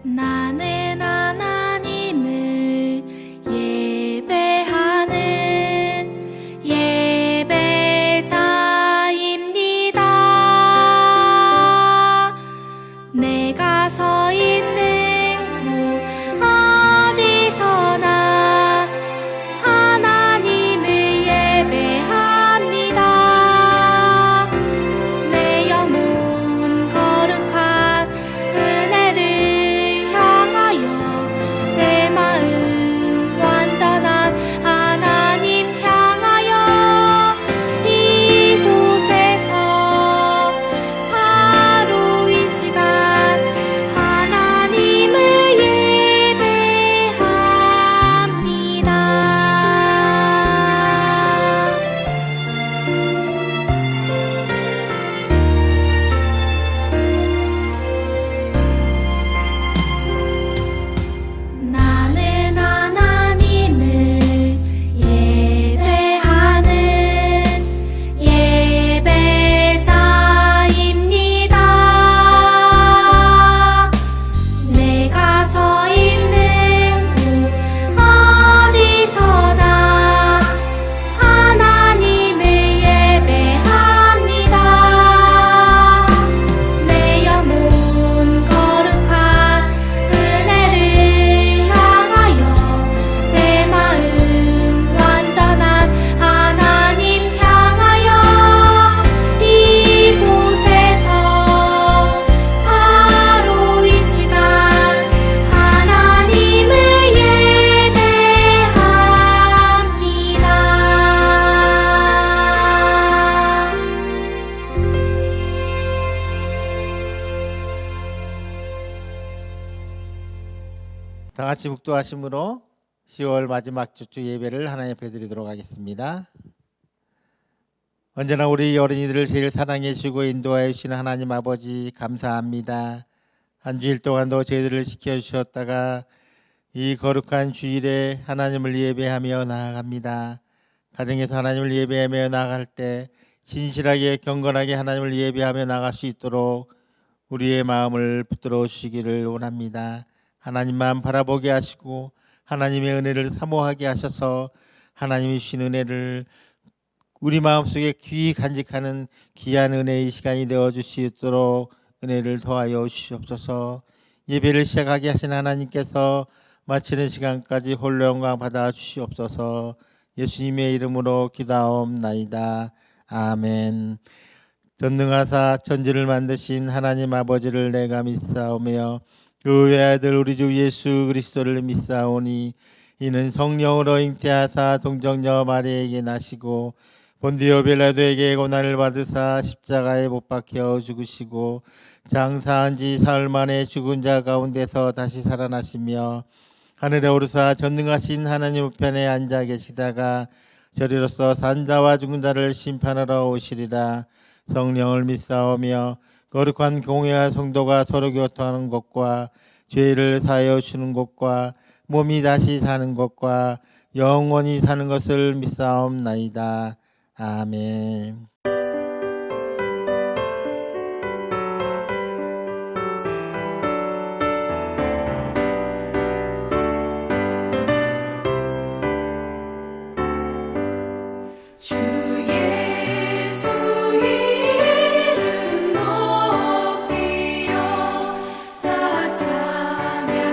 나는 하나님을 예배하는 예배자입니다. 내가 서 있는 곳 어디서나 하나님을 예배합니다. 내 영혼 거룩한 은혜를 향하여 내 마음 완전한 하나님 향하여 이곳에서 바로 이 시간 하나님을 예배합니다. 나는 하나님을 예배하는 예배자입니다. 내가 서 있는 곳 어디서나 하나님을 예배합니다. 내 영혼 거룩한 은혜를 향하여 내 마음 완전한 하나님 향하여 이곳에서 바로 이 시간 하나님을 예배합니다. 다 같이 묵도하심으로 10월 마지막 주 예배를 하나님 앞에 드리도록 하겠습니다. 언제나 우리 어린이들을 제일 사랑해 주시고 인도하여 주시는 하나님 아버지 감사합니다. 한 주일 동안도 저희들을 지켜주셨다가 이 거룩한 주일에 하나님을 예배하며 나아갑니다. 가정에서 하나님을 예배하며 나아갈 때 진실하게 경건하게 하나님을 예배하며 나갈 수 있도록 우리의 마음을 붙들어 주시기를 원합니다. 하나님만 바라보게 하시고 하나님의 은혜를 사모하게 하셔서 하나님이 주신 은혜를 우리 마음속에 귀히 간직하는 귀한 은혜의 시간이 되어줄 수 있도록 은혜를 더하여 주시옵소서. 예배를 시작하게 하신 하나님께서 마치는 시간까지 홀로 영광 받아 주시옵소서. 예수님의 이름으로 기도하옵나이다. 아멘. 전능하사 천지를 만드신 하나님 아버지를 내가 믿사오며 그 외아들 우리 주 예수 그리스도를 믿사오니 이는 성령으로 잉태하사 동정녀 마리아에게 나시고 본디오 빌라도에게 고난을 받으사 십자가에 못 박혀 죽으시고 장사한 지 사흘 만에 죽은 자 가운데서 다시 살아나시며 하늘에 오르사 전능하신 하나님 우편에 앉아 계시다가 저리로서 산자와 죽은 자를 심판하러 오시리라. 성령을 믿사오며 거룩한 공회와 성도가 서로 교통하는 것과 죄를 사하여 주는 것과 몸이 다시 사는 것과 영원히 사는 것을 믿사옵나이다. 아멘. 주 예수 이름 높이여 다 찬양하여라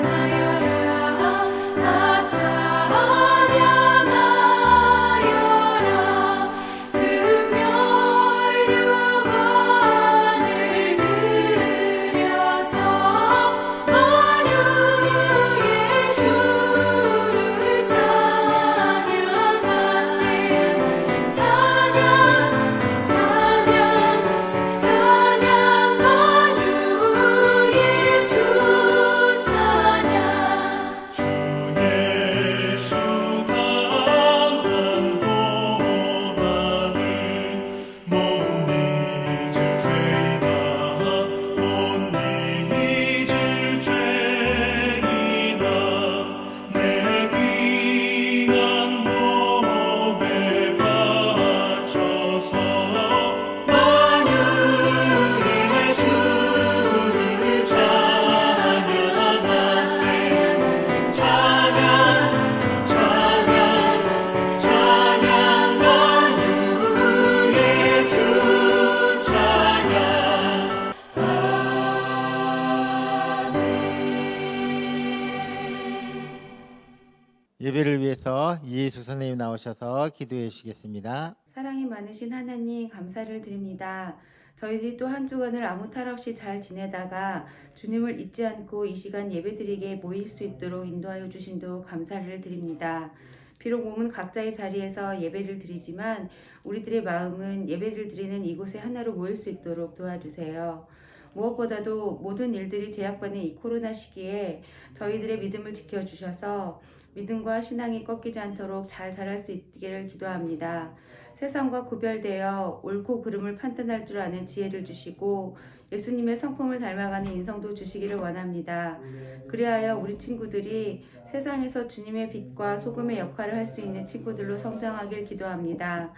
다 찬양하여라 그 예배를 위해서 이예숙 선생님 나오셔서 기도해 주시겠습니다. 사랑이 많으신 하나님 감사를 드립니다. 저희들이 또 한 주간을 아무 탈 없이 잘 지내다가 주님을 잊지 않고 이 시간 예배드리게 모일 수 있도록 인도하여 주신도 감사를 드립니다. 비록 몸은 각자의 자리에서 예배를 드리지만 우리들의 마음은 예배를 드리는 이곳에 하나로 모일 수 있도록 도와주세요. 무엇보다도 모든 일들이 제약받는 이 코로나 시기에 저희들의 믿음을 지켜주셔서 믿음과 신앙이 꺾이지 않도록 잘 자랄 수 있기를 기도합니다. 세상과 구별되어 옳고 그름을 판단할 줄 아는 지혜를 주시고 예수님의 성품을 닮아가는 인성도 주시기를 원합니다. 그리하여 우리 친구들이 세상에서 주님의 빛과 소금의 역할을 할 수 있는 친구들로 성장하길 기도합니다.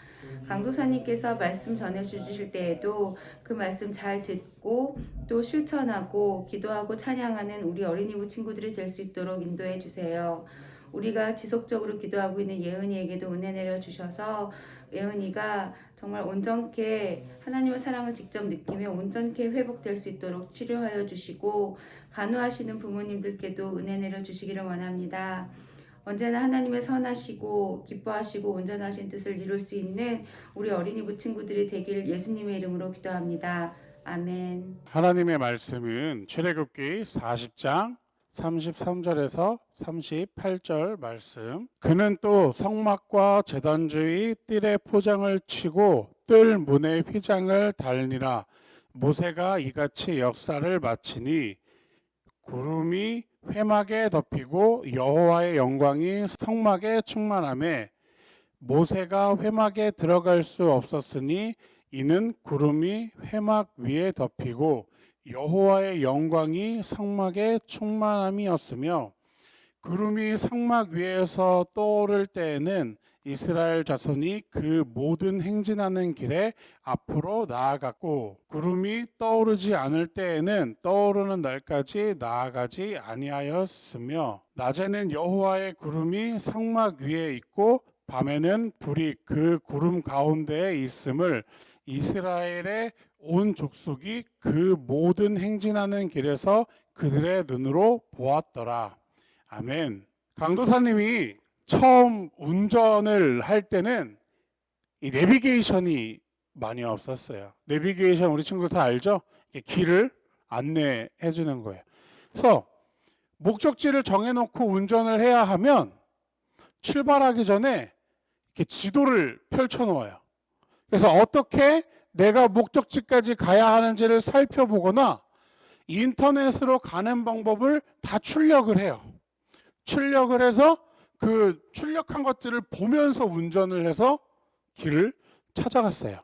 강도사님께서 말씀 전해 주실 때에도 그 말씀 잘 듣고 또 실천하고 기도하고 찬양하는 우리 어린이부 친구들이 될 수 있도록 인도해 주세요. 우리가 지속적으로 기도하고 있는 예은이에게도 은혜 내려 주셔서 예은이가 정말 온전케 하나님의 사랑을 직접 느끼며 온전케 회복될 수 있도록 치료하여 주시고 간호하시는 부모님들께도 은혜 내려 주시기를 원합니다. 언제나 하나님의 선하시고 기뻐하시고 온전하신 뜻을 이룰 수 있는 우리 어린이부 친구들이 되길 예수님의 이름으로 기도합니다. 아멘. 하나님의 말씀은 출애굽기 40장 33절에서 38절 말씀. 그는 또 성막과 제단주의 뜰에 포장을 치고 뜰 문에 휘장을 달니라. 모세가 이같이 역사를 마치니 구름이 회막에 덮이고 여호와의 영광이 성막에 충만하매 모세가 회막에 들어갈 수 없었으니 이는 구름이 회막 위에 덮이고 여호와의 영광이 성막에 충만함이었으며 구름이 성막 위에서 떠오를 때에는 이스라엘 자손이 그 모든 행진하는 길에 앞으로 나아갔고 구름이 떠오르지 않을 때에는 떠오르는 날까지 나아가지 아니하였으며 낮에는 여호와의 구름이 성막 위에 있고 밤에는 불이 그 구름 가운데에 있음을 이스라엘의 온 족속이 그 모든 행진하는 길에서 그들의 눈으로 보았더라. 아멘. 강도사님이 처음 운전을 할 때는 이 내비게이션이 많이 없었어요. 내비게이션 우리 친구들 다 알죠? 길을 안내해 주는 거예요. 그래서 목적지를 정해놓고 운전을 해야 하면 출발하기 전에 이렇게 지도를 펼쳐 놓아요. 그래서 어떻게 내가 목적지까지 가야 하는지를 살펴보거나 인터넷으로 가는 방법을 다 출력을 해요. 출력을 해서 그 출력한 것들을 보면서 운전을 해서 길을 찾아갔어요.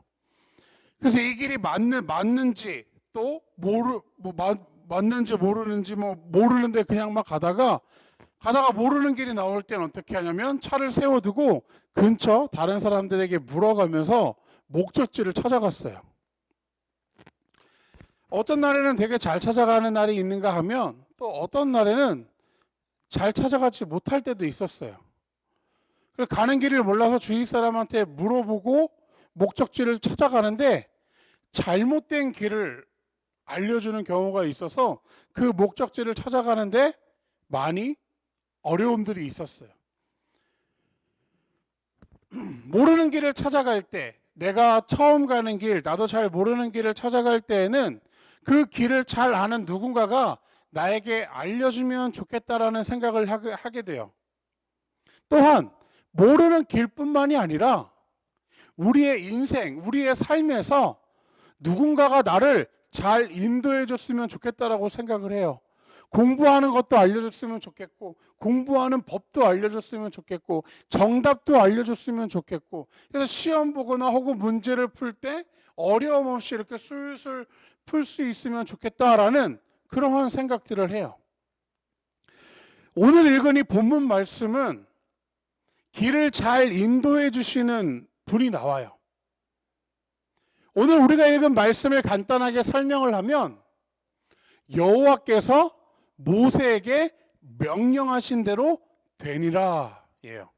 그래서 이 길이 맞는지 또 맞는지 모르는지 모르는데 그냥 막 가다가 모르는 길이 나올 때는 어떻게 하냐면 차를 세워두고 근처 다른 사람들에게 물어가면서 목적지를 찾아갔어요. 어떤 날에는 되게 잘 찾아가는 날이 있는가 하면 또 어떤 날에는 잘 찾아가지 못할 때도 있었어요. 그래서 가는 길을 몰라서 주위 사람한테 물어보고 목적지를 찾아가는데 잘못된 길을 알려주는 경우가 있어서 그 목적지를 찾아가는데 많이 어려움들이 있었어요. 모르는 길을 찾아갈 때, 내가 처음 가는 길, 나도 잘 모르는 길을 찾아갈 때에는 그 길을 잘 아는 누군가가 나에게 알려주면 좋겠다라는 생각을 하게 돼요. 또한 모르는 길뿐만이 아니라 우리의 인생, 우리의 삶에서 누군가가 나를 잘 인도해 줬으면 좋겠다라고 생각을 해요. 공부하는 것도 알려줬으면 좋겠고, 공부하는 법도 알려줬으면 좋겠고, 정답도 알려줬으면 좋겠고, 그래서 시험 보거나 혹은 문제를 풀 때 어려움 없이 이렇게 술술 풀 수 있으면 좋겠다라는 그러한 생각들을 해요. 오늘 읽은 이 본문 말씀은 길을 잘 인도해 주시는 분이 나와요. 오늘 우리가 읽은 말씀을 간단하게 설명을 하면 여호와께서 모세에게 명령하신 대로 되니라 예요.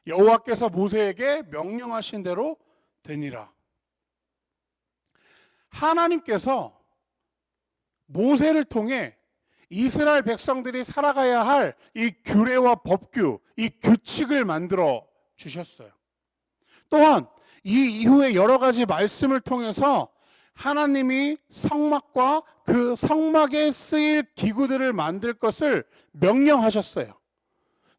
여호와께서 모세에게 명령하신 대로 되니라. 하나님께서 모세를 통해 이스라엘 백성들이 살아가야 할 이 규례와 법규, 이 규칙을 만들어 주셨어요. 또한 이 이후에 여러 가지 말씀을 통해서 하나님이 성막과 그 성막에 쓰일 기구들을 만들 것을 명령하셨어요.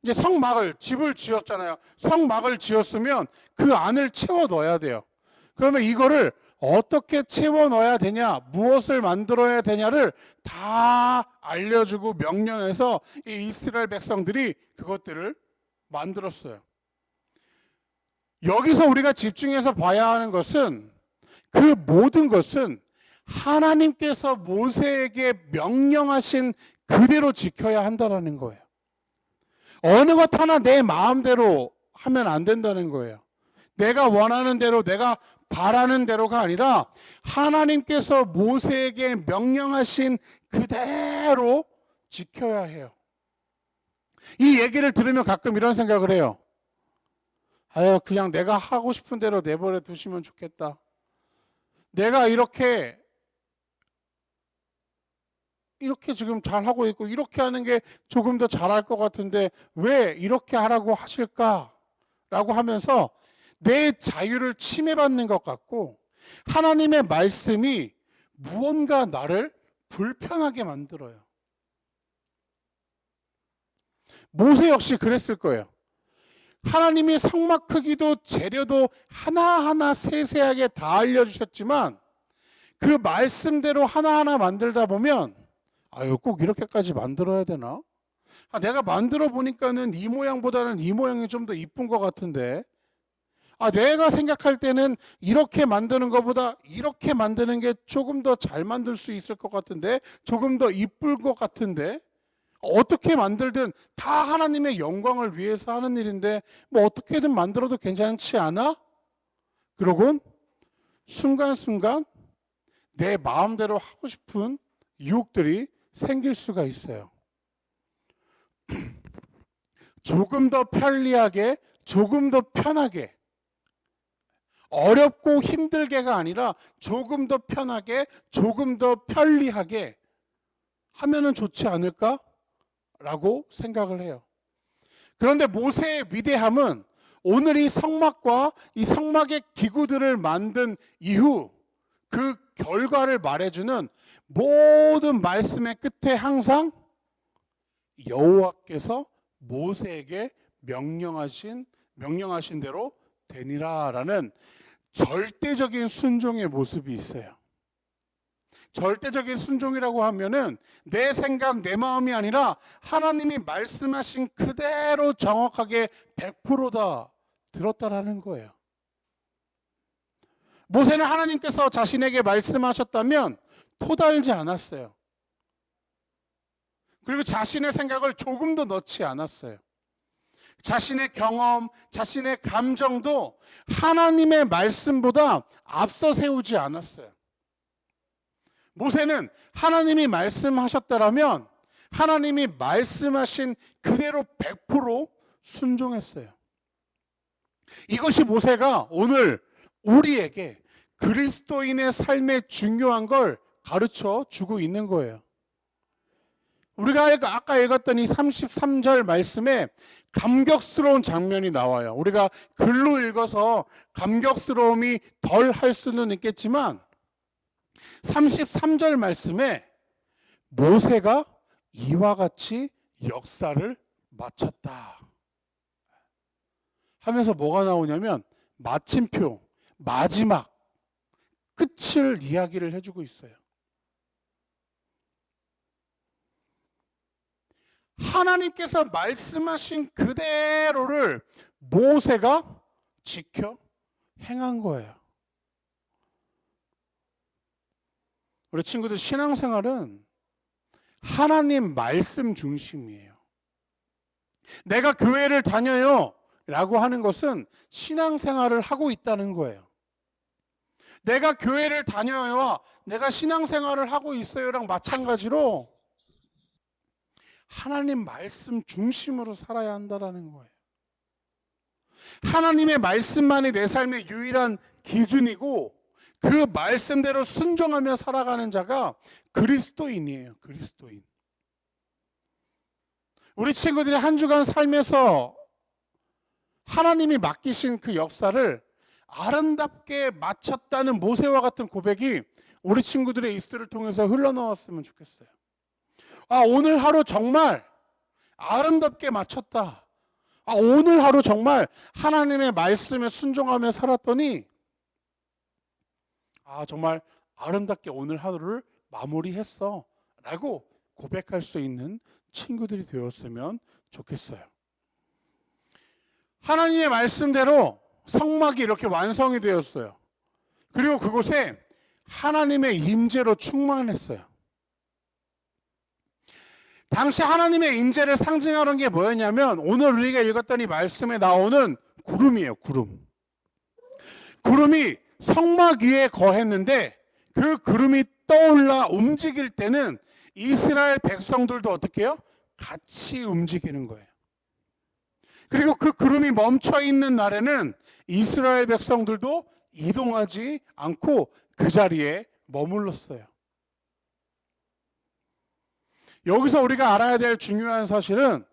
이제 성막을, 집을 지었잖아요. 성막을 지었으면 그 안을 채워 넣어야 돼요. 그러면 이거를 어떻게 채워 넣어야 되냐, 무엇을 만들어야 되냐를 다 알려주고 명령해서 이 이스라엘 백성들이 그것들을 만들었어요. 여기서 우리가 집중해서 봐야 하는 것은 그 모든 것은 하나님께서 모세에게 명령하신 그대로 지켜야 한다는 거예요. 어느 것 하나 내 마음대로 하면 안 된다는 거예요. 내가 원하는 대로, 내가 바라는 대로가 아니라 하나님께서 모세에게 명령하신 그대로 지켜야 해요. 이 얘기를 들으면 가끔 이런 생각을 해요. 아유, 그냥 내가 하고 싶은 대로 내버려 두시면 좋겠다. 내가 이렇게 지금 잘하고 있고 이렇게 하는 게 조금 더 잘할 것 같은데 왜 이렇게 하라고 하실까라고 하면서 내 자유를 침해받는 것 같고 하나님의 말씀이 무언가 나를 불편하게 만들어요. 모세 역시 그랬을 거예요. 하나님이 성막 크기도 재료도 하나하나 세세하게 다 알려주셨지만 그 말씀대로 하나하나 만들다 보면 아유, 꼭 이렇게까지 만들어야 되나? 내가 만들어 보니까는 이 모양보다는 이 모양이 좀 더 이쁜 것 같은데 내가 생각할 때는 이렇게 만드는 것보다 이렇게 만드는 게 조금 더 잘 만들 수 있을 것 같은데 조금 더 이쁠 것 같은데 어떻게 만들든 다 하나님의 영광을 위해서 하는 일인데 뭐 어떻게든 만들어도 괜찮지 않아? 그러곤 순간순간 내 마음대로 하고 싶은 유혹들이 생길 수가 있어요. 조금 더 편리하게, 조금 더 편하게, 어렵고 힘들게가 아니라 조금 더 편하게, 조금 더 편리하게 하면은 좋지 않을까? 라고 생각을 해요. 그런데 모세의 위대함은 오늘 이 성막과 이 성막의 기구들을 만든 이후 그 결과를 말해주는 모든 말씀의 끝에 항상 여호와께서 모세에게 명령하신 대로 되니라라는 절대적인 순종의 모습이 있어요. 절대적인 순종이라고 하면은 내 생각, 내 마음이 아니라 하나님이 말씀하신 그대로 정확하게 100%다 들었다라는 거예요. 모세는 하나님께서 자신에게 말씀하셨다면 토달지 않았어요. 그리고 자신의 생각을 조금 더 넣지 않았어요. 자신의 경험, 자신의 감정도 하나님의 말씀보다 앞서 세우지 않았어요. 모세는 하나님이 말씀하셨다라면 하나님이 말씀하신 그대로 100% 순종했어요. 이것이 모세가 오늘 우리에게 그리스도인의 삶의 중요한 걸 가르쳐 주고 있는 거예요. 우리가 아까 읽었던 이 33절 말씀에 감격스러운 장면이 나와요. 우리가 글로 읽어서 감격스러움이 덜 할 수는 있겠지만 33절 말씀에 모세가 이와 같이 역사를 마쳤다 하면서 뭐가 나오냐면 마침표, 마지막, 끝을 이야기를 해주고 있어요. 하나님께서 말씀하신 그대로를 모세가 지켜 행한 거예요. 우리 친구들 신앙생활은 하나님 말씀 중심이에요. 내가 교회를 다녀요 라고 하는 것은 신앙생활을 하고 있다는 거예요. 내가 교회를 다녀요와 내가 신앙생활을 하고 있어요랑 마찬가지로 하나님 말씀 중심으로 살아야 한다는 거예요. 하나님의 말씀만이 내 삶의 유일한 기준이고 그 말씀대로 순종하며 살아가는 자가 그리스도인이에요. 그리스도인. 우리 친구들이 한 주간 살면서 하나님이 맡기신 그 역사를 아름답게 마쳤다는 모세와 같은 고백이 우리 친구들의 입술을 통해서 흘러나왔으면 좋겠어요. 오늘 하루 정말 아름답게 마쳤다. 오늘 하루 정말 하나님의 말씀에 순종하며 살았더니 정말 아름답게 오늘 하루를 마무리했어 라고 고백할 수 있는 친구들이 되었으면 좋겠어요. 하나님의 말씀대로 성막이 이렇게 완성이 되었어요. 그리고 그곳에 하나님의 임재로 충만했어요. 당시 하나님의 임재를 상징하는 게 뭐였냐면 오늘 우리가 읽었던 이 말씀에 나오는 구름이에요. 구름이 성막 위에 거했는데 그 구름이 떠올라 움직일 때는 이스라엘 백성들도 어떻게 해요? 같이 움직이는 거예요. 그리고 그 구름이 멈춰 있는 날에는 이스라엘 백성들도 이동하지 않고 그 자리에 머물렀어요. 여기서 우리가 알아야 될 중요한 사실은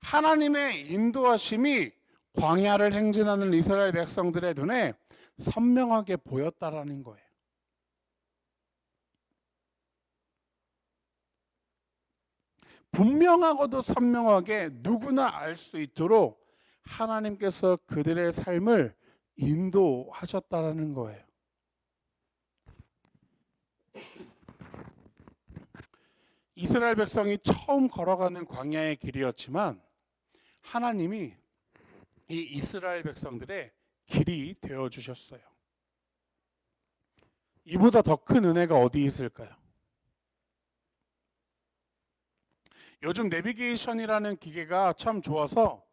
하나님의 인도하심이 광야를 행진하는 이스라엘 백성들의 눈에 선명하게 보였다라는 거예요. 분명하고도 선명하게 누구나 알 수 있도록 하나님께서 그들의 삶을 인도하셨다라는 거예요. 이스라엘 백성이 처음 걸어가는 광야의 길이었지만 하나님이 이 이스라엘 백성들의 길이 되어 주셨어요. 이보다 더 큰 은혜가 어디 있을까요? 요즘 내비게이션이라는 기계가 참 좋아서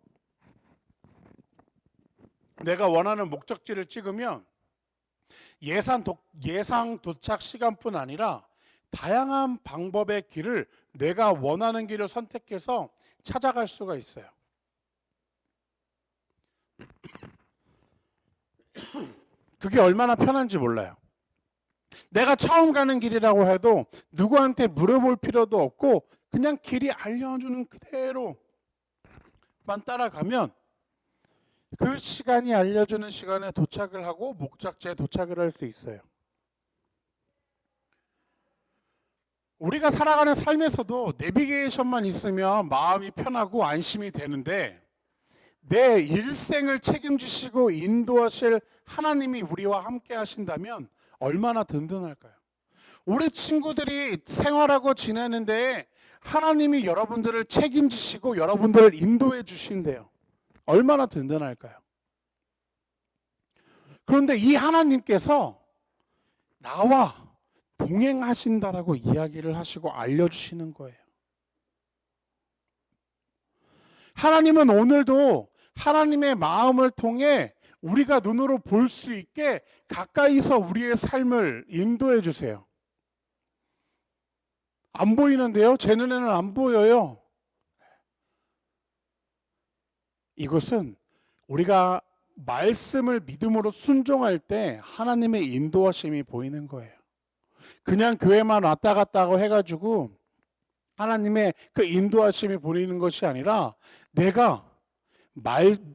내가 원하는 목적지를 찍으면 예상 도착 시간뿐 아니라 다양한 방법의 길을 내가 원하는 길을 선택해서 찾아갈 수가 있어요. 그게 얼마나 편한지 몰라요. 내가 처음 가는 길이라고 해도 누구한테 물어볼 필요도 없고 그냥 길이 알려주는 그대로만 따라가면 그 시간이 알려주는 시간에 도착을 하고 목적지에 도착을 할 수 있어요. 우리가 살아가는 삶에서도 내비게이션만 있으면 마음이 편하고 안심이 되는데 내 일생을 책임지시고 인도하실 하나님이 우리와 함께 하신다면 얼마나 든든할까요? 우리 친구들이 생활하고 지내는데 하나님이 여러분들을 책임지시고 여러분들을 인도해 주신대요. 얼마나 든든할까요? 그런데 이 하나님께서 나와 동행하신다라고 이야기를 하시고 알려주시는 거예요. 하나님은 오늘도 하나님의 마음을 통해 우리가 눈으로 볼 수 있게 가까이서 우리의 삶을 인도해 주세요. 안 보이는데요? 제 눈에는 안 보여요. 이것은 우리가 말씀을 믿음으로 순종할 때 하나님의 인도하심이 보이는 거예요. 그냥 교회만 왔다 갔다 하고 해가지고 하나님의 그 인도하심이 보이는 것이 아니라 내가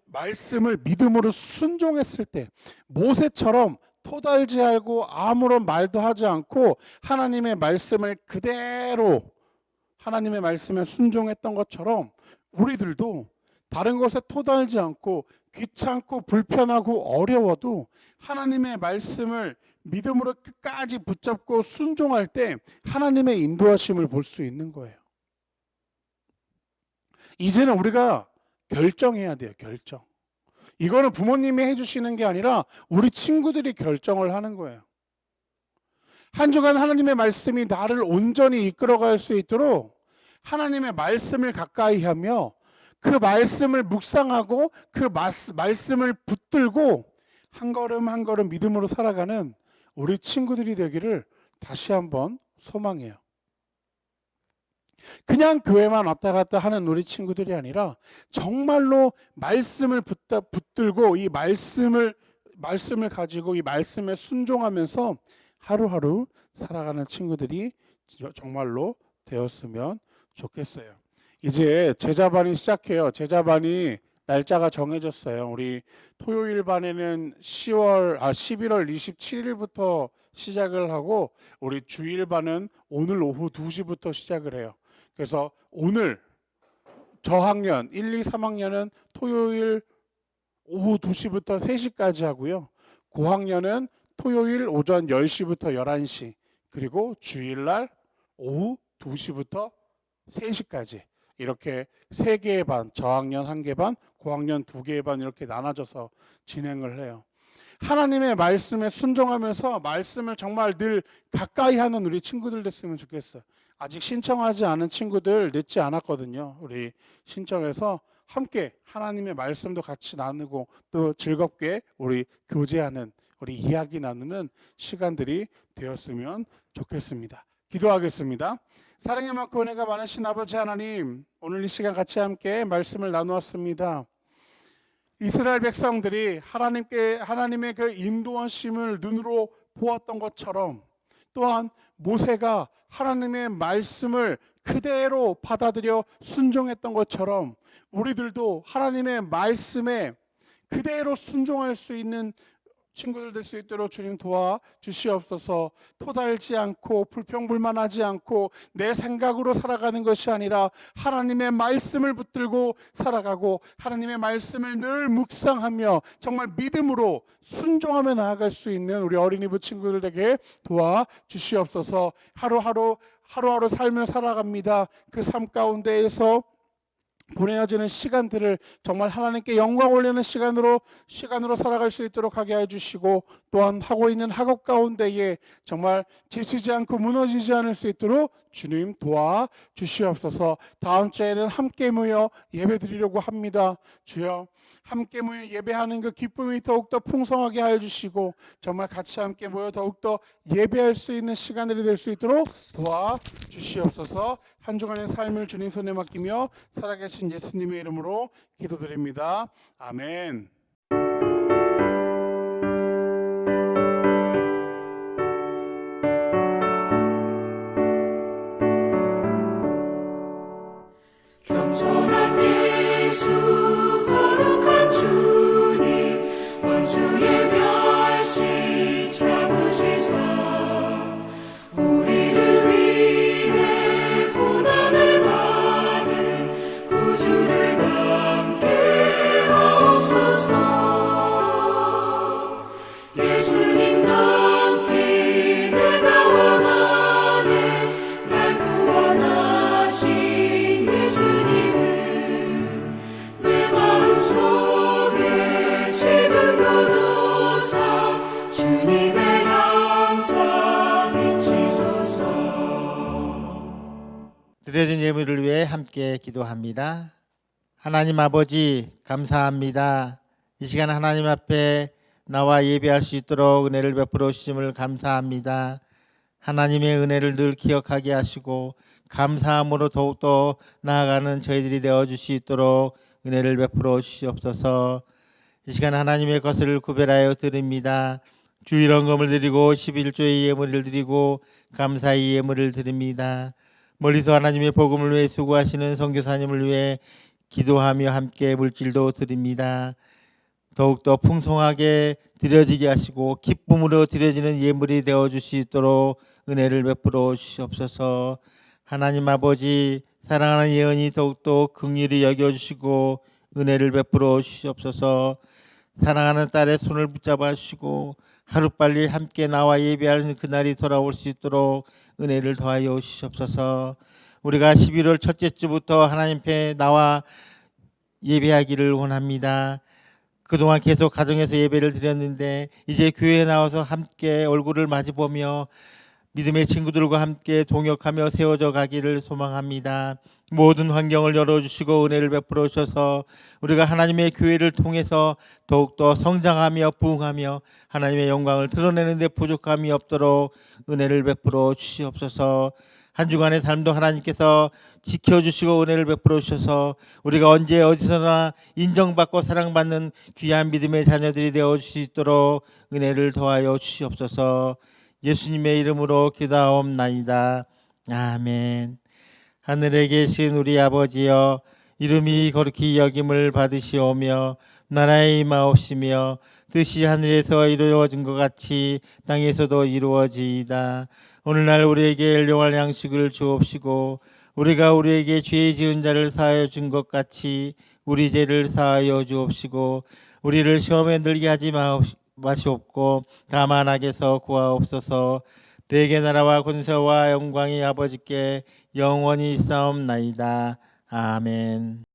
말씀을 믿음으로 순종했을 때 모세처럼 토달지 않고 아무런 말도 하지 않고 하나님의 말씀을 그대로 하나님의 말씀에 순종했던 것처럼 우리들도 다른 것에 토달지 않고 귀찮고 불편하고 어려워도 하나님의 말씀을 믿음으로 끝까지 붙잡고 순종할 때 하나님의 인도하심을 볼 수 있는 거예요. 이제는 우리가 결정해야 돼요. 결정. 이거는 부모님이 해주시는 게 아니라 우리 친구들이 결정을 하는 거예요. 한 주간 하나님의 말씀이 나를 온전히 이끌어갈 수 있도록 하나님의 말씀을 가까이 하며 그 말씀을 묵상하고 그 말씀을 붙들고 한 걸음 한 걸음 믿음으로 살아가는 우리 친구들이 되기를 다시 한번 소망해요. 그냥 교회만 왔다 갔다 하는 우리 친구들이 아니라 정말로 말씀을 붙들고 이 말씀을 가지고 이 말씀에 순종하면서 하루하루 살아가는 친구들이 정말로 되었으면 좋겠어요. 이제 제자반이 시작해요. 제자반이 날짜가 정해졌어요. 우리 토요일 반에는 11월 27일부터 시작을 하고 우리 주일 반은 오늘 오후 2시부터 시작을 해요. 그래서 오늘 저학년 1, 2, 3학년은 토요일 오후 2시부터 3시까지 하고요. 고학년은 토요일 오전 10시부터 11시, 그리고 주일날 오후 2시부터 3시까지 이렇게 3개의 반, 저학년 1개 반, 고학년 2개의 반 이렇게 나눠져서 진행을 해요. 하나님의 말씀에 순종하면서 말씀을 정말 늘 가까이 하는 우리 친구들 됐으면 좋겠어요. 아직 신청하지 않은 친구들 늦지 않았거든요. 우리 신청해서 함께 하나님의 말씀도 같이 나누고 또 즐겁게 우리 교제하는, 우리 이야기 나누는 시간들이 되었으면 좋겠습니다. 기도하겠습니다. 사랑의 많고 은혜가 많으신 아버지 하나님, 오늘 이 시간 같이 함께 말씀을 나누었습니다. 이스라엘 백성들이 하나님의 그 인도하심을 눈으로 보았던 것처럼, 또한 모세가 하나님의 말씀을 그대로 받아들여 순종했던 것처럼 우리들도 하나님의 말씀에 그대로 순종할 수 있는 친구들 될 수 있도록 주님 도와주시옵소서. 토달지 않고 불평불만하지 않고 내 생각으로 살아가는 것이 아니라 하나님의 말씀을 붙들고 살아가고 하나님의 말씀을 늘 묵상하며 정말 믿음으로 순종하며 나아갈 수 있는 우리 어린이부 친구들에게 도와주시옵소서. 하루하루 삶을 살아갑니다. 그 삶 가운데에서 보내어지는 시간들을 정말 하나님께 영광 올리는 시간으로 살아갈 수 있도록 하게 해주시고, 또한 하고 있는 학업 가운데에 정말 지치지 않고 무너지지 않을 수 있도록 주님 도와주시옵소서. 다음 주에는 함께 모여 예배드리려고 합니다. 주여, 함께 모여 예배하는 그 기쁨이 더욱더 풍성하게 하여 주시고 정말 같이 함께 모여 더욱더 예배할 수 있는 시간들이 될 수 있도록 도와주시옵소서. 한 주간의 삶을 주님 손에 맡기며 살아계신 예수님의 이름으로 기도드립니다. 아멘. 겸손한 예수 거룩한 주님 원수의 멸시 잡으시사 우리를 위해 고난을 받은 구주를 닮게 하옵소서. 예수님 닮기 내가 원하네. 날 구원하신 예수님은 내 마음속에 지금도 도사 주님의 형상 인치소서. 드려진 예물을 위해 함께 기도합니다. 하나님 아버지, 감사합니다. 이 시간 하나님 앞에 나와 예배할 수 있도록 은혜를 베풀어 주심을 감사합니다. 하나님의 은혜를 늘 기억하게 하시고 감사함으로 더욱더 나아가는 저희들이 되어줄 수 있도록 은혜를 베풀어 주시옵소서. 이 시간 하나님의 것을 구별하여 드립니다. 주일 헌금을 드리고 11조의 예물을 드리고 감사의 예물을 드립니다. 멀리서 하나님의 복음을 위해 수고하시는 선교사님을 위해 기도하며 함께 물질도 드립니다. 더욱더 풍성하게 드려지게 하시고 기쁨으로 드려지는 예물이 되어줄 수 있도록 은혜를 베풀어 주시옵소서. 하나님 아버지, 사랑하는 예언이 더욱더 긍휼히 여겨주시고 은혜를 베풀어 주시옵소서. 사랑하는 딸의 손을 붙잡아 주시고 하루빨리 함께 나와 예배하는 그날이 돌아올 수 있도록 은혜를 더하여 주시옵소서. 우리가 11월 첫째 주부터 하나님 앞에 나와 예배하기를 원합니다. 그동안 계속 가정에서 예배를 드렸는데 이제 교회에 나와서 함께 얼굴을 마주보며 믿음의 친구들과 함께 동역하며 세워져 가기를 소망합니다. 모든 환경을 열어주시고 은혜를 베풀어 주셔서 우리가 하나님의 교회를 통해서 더욱더 성장하며 부흥하며 하나님의 영광을 드러내는 데 부족함이 없도록 은혜를 베풀어 주시옵소서. 한 주간의 삶도 하나님께서 지켜주시고 은혜를 베풀어 주셔서 우리가 언제 어디서나 인정받고 사랑받는 귀한 믿음의 자녀들이 되어줄 수 있도록 은혜를 더하여 주시옵소서. 예수님의 이름으로 기도하옵나이다. 아멘. 하늘에 계신 우리 아버지여, 이름이 거룩히 여김을 받으시오며 나라의 임하옵시며 뜻이 하늘에서 이루어진 것 같이 땅에서도 이루어지이다. 오늘날 우리에게 일용할 양식을 주옵시고 우리가 우리에게 죄 지은 자를 사하여 준 것 같이 우리 죄를 사하여 주옵시고 우리를 시험에 들게 하지 마시옵고 다만 악에서 구하옵소서. 대개 나라와 군사와 영광이 아버지께 영원히 있사옵나이다. 아멘.